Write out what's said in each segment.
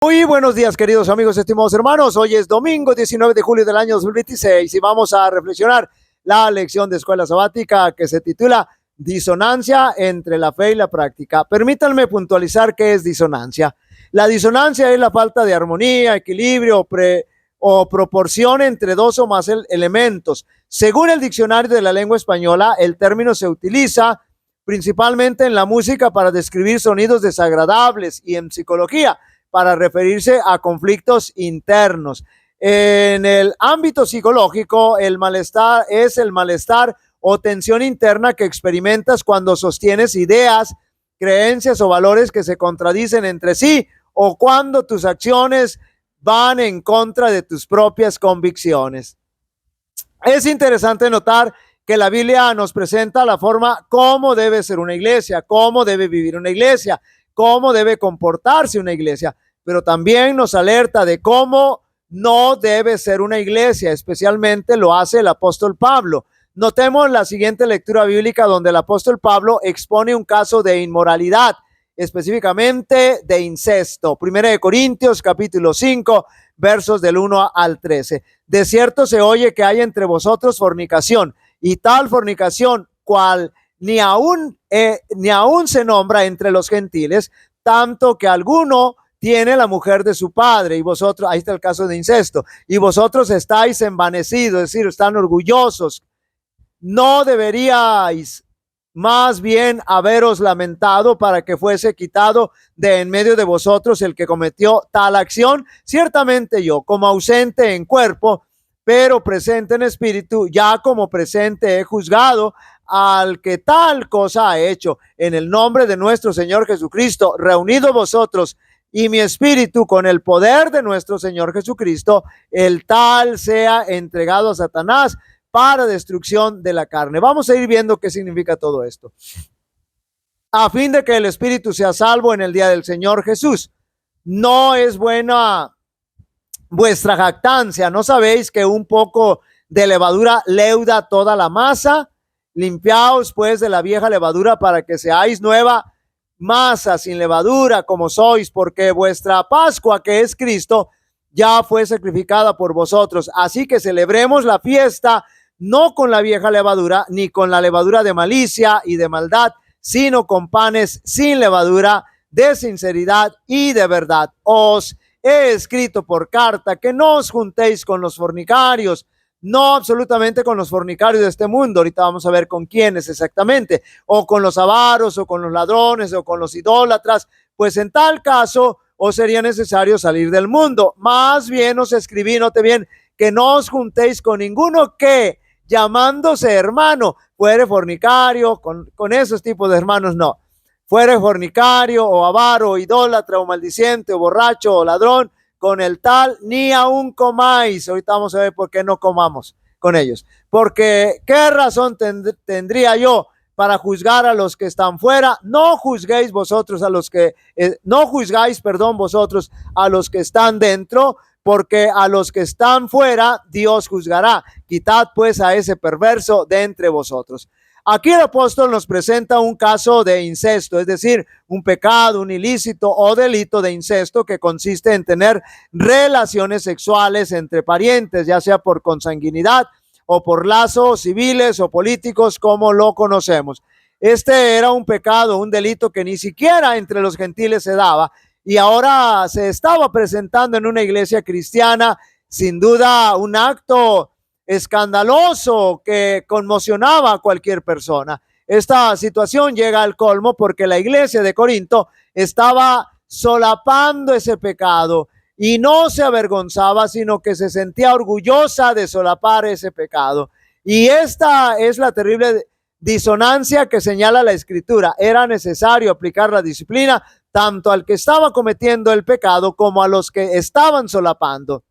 Muy buenos días, queridos amigos, estimados hermanos. Hoy es domingo 19 de julio del año 2026 y vamos a reflexionar la lección de escuela sabática que se titula Disonancia entre la fe y la práctica. Permítanme puntualizar qué es disonancia. La disonancia es la falta de armonía, equilibrio o proporción entre dos o más elementos. Según el diccionario de la lengua española, el término se utiliza principalmente en la música para describir sonidos desagradables y en psicología para referirse a conflictos internos. En el ámbito psicológico, el malestar es el malestar o tensión interna que experimentas cuando sostienes ideas, creencias o valores que se contradicen entre sí o cuando tus acciones van en contra de tus propias convicciones. Es interesante notar que la Biblia nos presenta la forma cómo debe ser una iglesia, cómo debe vivir una iglesia, cómo debe comportarse una iglesia, pero también nos alerta de cómo no debe ser una iglesia, especialmente lo hace el apóstol Pablo. Notemos la siguiente lectura bíblica donde el apóstol Pablo expone un caso de inmoralidad, específicamente de incesto. Primera de Corintios, capítulo 5, versos del 1 al 13. De cierto se oye que hay entre vosotros fornicación, y tal fornicación cual ni aún se nombra entre los gentiles, tanto que alguno tiene la mujer de su padre, y vosotros, ahí está el caso de incesto, y vosotros estáis envanecidos, es decir, están orgullosos. No deberíais más bien haberos lamentado para que fuese quitado de en medio de vosotros el que cometió tal acción. Ciertamente yo, como ausente en cuerpo, pero presente en espíritu, ya como presente he juzgado al que tal cosa ha hecho. En el nombre de nuestro Señor Jesucristo, reunido vosotros y mi espíritu con el poder de nuestro Señor Jesucristo, el tal sea entregado a Satanás para destrucción de la carne. Vamos a ir viendo qué significa todo esto. A fin de que el espíritu sea salvo en el día del Señor Jesús. No es buena vuestra jactancia. ¿No sabéis que un poco de levadura leuda toda la masa? Limpiaos pues de la vieja levadura para que seáis nueva masa sin levadura como sois, porque vuestra Pascua, que es Cristo, ya fue sacrificada por vosotros. Así que celebremos la fiesta no con la vieja levadura, ni con la levadura de malicia y de maldad, sino con panes sin levadura, de sinceridad y de verdad. Os he escrito por carta que no os juntéis con los fornicarios, no absolutamente con los fornicarios de este mundo, ahorita vamos a ver con quiénes exactamente, o con los avaros, o con los ladrones, o con los idólatras, pues en tal caso os sería necesario salir del mundo. Más bien os escribí, note bien, que no os juntéis con ninguno que, llamándose hermano, fuere fornicario, con esos tipos de hermanos no, fuere fornicario, o avaro, o idólatra, o maldiciente, o borracho, o ladrón, con el tal ni aún comáis. Ahorita vamos a ver por qué no comamos con ellos. Porque ¿qué razón tendría yo para juzgar a los que están fuera? No juzguéis vosotros a los que, no juzgáis, perdón, vosotros a los que están dentro, porque a los que están fuera Dios juzgará. Quitad pues a ese perverso de entre vosotros. Aquí el apóstol nos presenta un caso de incesto, es decir, un pecado, un ilícito o delito de incesto que consiste en tener relaciones sexuales entre parientes, ya sea por consanguinidad o por lazos civiles o políticos como lo conocemos. Este era un pecado, un delito que ni siquiera entre los gentiles se daba y ahora se estaba presentando en una iglesia cristiana, sin duda un acto escandaloso que conmocionaba a cualquier persona. Esta situación llega al colmo porque la iglesia de Corinto estaba solapando ese pecado y no se avergonzaba, sino que se sentía orgullosa de solapar ese pecado. Y esta es la terrible disonancia que señala la Escritura. Era necesario aplicar la disciplina tanto al que estaba cometiendo el pecado como a los que estaban solapando.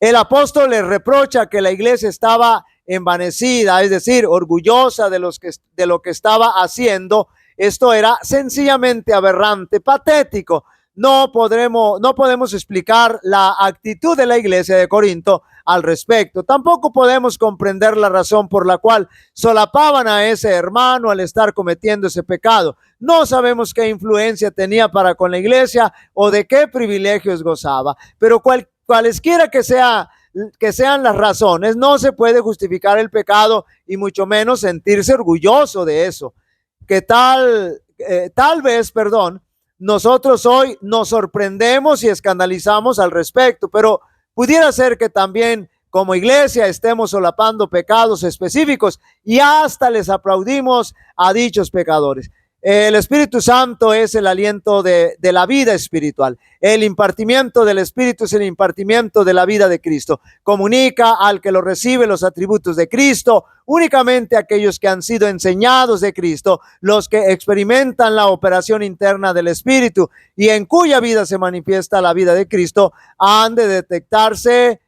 El apóstol le reprocha que la iglesia estaba envanecida, es decir, orgullosa de lo que estaba haciendo. Esto era sencillamente aberrante, patético. no podemos explicar la actitud de la iglesia de Corinto al respecto. Tampoco podemos comprender la razón por la cual solapaban a ese hermano al estar cometiendo ese pecado. No sabemos qué influencia tenía para con la iglesia o de qué privilegios gozaba, pero cualesquiera que sean las razones, no se puede justificar el pecado y mucho menos sentirse orgulloso de eso. Que tal vez, nosotros hoy nos sorprendemos y escandalizamos al respecto, pero pudiera ser que también como iglesia estemos solapando pecados específicos y hasta les aplaudimos a dichos pecadores. El Espíritu Santo es el aliento de la vida espiritual. El impartimiento del Espíritu es el impartimiento de la vida de Cristo. Comunica al que lo recibe los atributos de Cristo. Únicamente aquellos que han sido enseñados de Cristo, los que experimentan la operación interna del Espíritu y en cuya vida se manifiesta la vida de Cristo, han de detectarse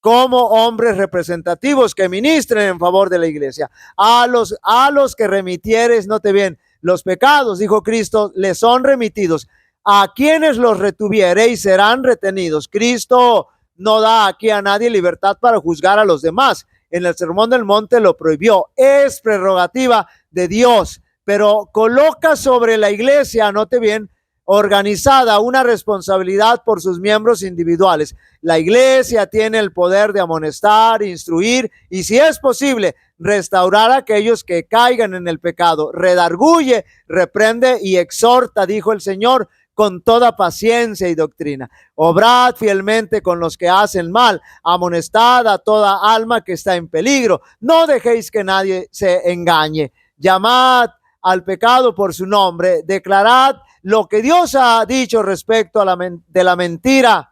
como hombres representativos que ministren en favor de la iglesia. A los que remitieres, note bien, los pecados, dijo Cristo, les son remitidos. A quienes los retuviereis serán retenidos. Cristo no da aquí a nadie libertad para juzgar a los demás. En el Sermón del Monte lo prohibió. Es prerrogativa de Dios, pero coloca sobre la iglesia, note bien, organizada, una responsabilidad por sus miembros individuales. La iglesia tiene el poder de amonestar, instruir y, si es posible, restaurar a aquellos que caigan en el pecado. Redarguye, reprende y exhorta, dijo el Señor, con toda paciencia y doctrina. Obrad fielmente con los que hacen mal, amonestad a toda alma que está en peligro. No dejéis que nadie se engañe. Llamad al pecado por su nombre, declarad lo que Dios ha dicho respecto a de la mentira,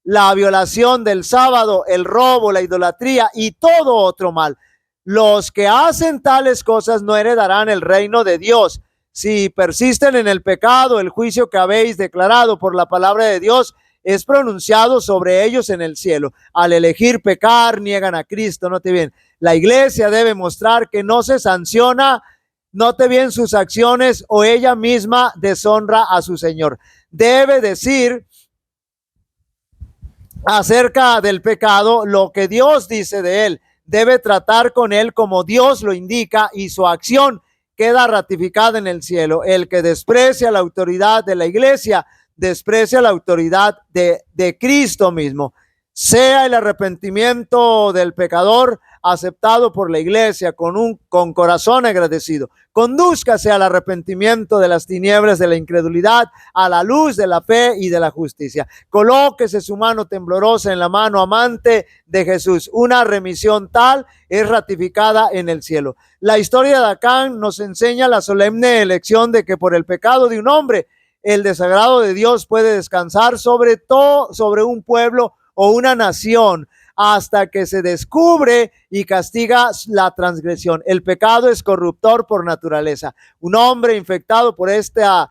la violación del sábado, el robo, la idolatría y todo otro mal. Los que hacen tales cosas no heredarán el reino de Dios. Si persisten en el pecado, el juicio que habéis declarado por la palabra de Dios es pronunciado sobre ellos en el cielo. Al elegir pecar, niegan a Cristo. Note bien, la iglesia debe mostrar que no se sanciona, note bien, sus acciones o ella misma deshonra a su Señor. Debe decir acerca del pecado lo que Dios dice de él. Debe tratar con él como Dios lo indica y su acción queda ratificada en el cielo. El que desprecia la autoridad de la iglesia, desprecia la autoridad de Cristo mismo. Sea el arrepentimiento del pecador aceptado por la iglesia con corazón agradecido. Condúzcase al arrepentimiento de las tinieblas de la incredulidad, a la luz de la fe y de la justicia. Colóquese su mano temblorosa en la mano amante de Jesús. Una remisión tal es ratificada en el cielo. La historia de Acán nos enseña la solemne elección de que por el pecado de un hombre, el desagrado de Dios puede descansar sobre un pueblo o una nación, hasta que se descubre y castiga la transgresión. El pecado es corruptor por naturaleza. Un hombre infectado por esta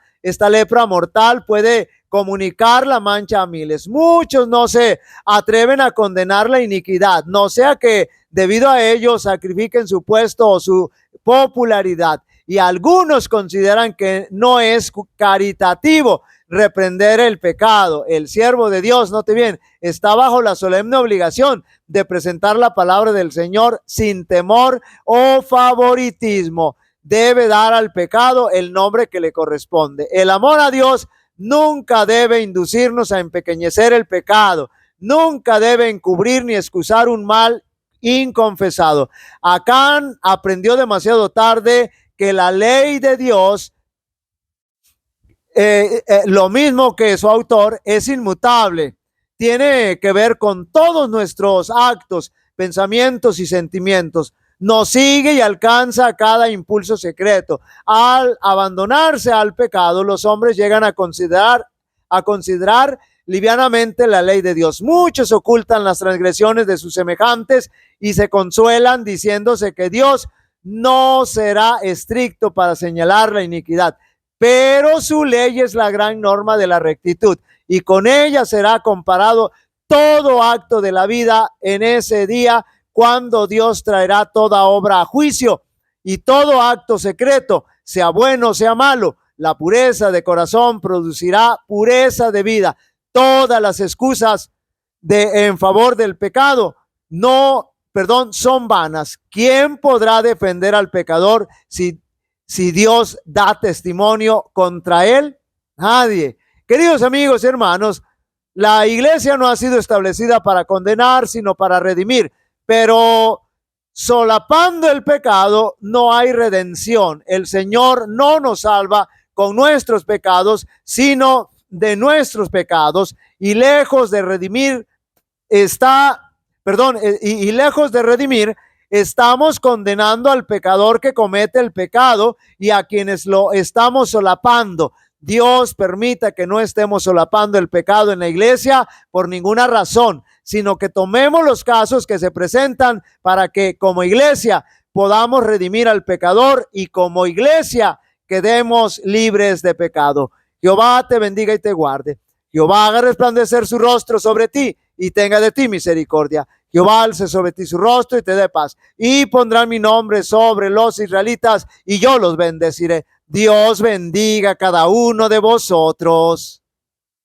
lepra mortal puede comunicar la mancha a miles. Muchos no se atreven a condenar la iniquidad, no sea que debido a ello sacrifiquen su puesto o su popularidad. Y algunos consideran que no es caritativo reprender el pecado. El siervo de Dios, note bien, está bajo la solemne obligación de presentar la palabra del Señor sin temor o favoritismo. Debe dar al pecado el nombre que le corresponde. El amor a Dios nunca debe inducirnos a empequeñecer el pecado. Nunca debe encubrir ni excusar un mal inconfesado. Acán aprendió demasiado tarde que la ley de Dios, lo mismo que su autor, es inmutable. Tiene que ver con todos nuestros actos, pensamientos y sentimientos. Nos sigue y alcanza cada impulso secreto. Al abandonarse al pecado, los hombres llegan a considerar livianamente la ley de Dios. Muchos ocultan las transgresiones de sus semejantes y se consuelan diciéndose que Dios no será estricto para señalar la iniquidad, pero su ley es la gran norma de la rectitud y con ella será comparado todo acto de la vida en ese día, cuando Dios traerá toda obra a juicio y todo acto secreto, sea bueno o sea malo, La pureza de corazón producirá pureza de vida. Todas las excusas en favor del pecado son vanas. ¿Quién podrá defender al pecador si Dios da testimonio contra él? Nadie. Queridos amigos y hermanos, la iglesia no ha sido establecida para condenar, sino para redimir. Pero solapando el pecado, no hay redención. El Señor no nos salva con nuestros pecados, sino de nuestros pecados. Y lejos de redimir, lejos de redimir, estamos condenando al pecador que comete el pecado y a quienes lo estamos solapando. Dios permita que no estemos solapando el pecado en la iglesia por ninguna razón, sino que tomemos los casos que se presentan para que como iglesia podamos redimir al pecador y como iglesia quedemos libres de pecado. Jehová te bendiga y te guarde. Jehová haga resplandecer su rostro sobre ti y tenga de ti misericordia. Jehová alce sobre ti su rostro y te dé paz. Y pondrá mi nombre sobre los israelitas y yo los bendeciré. Dios bendiga a cada uno de vosotros.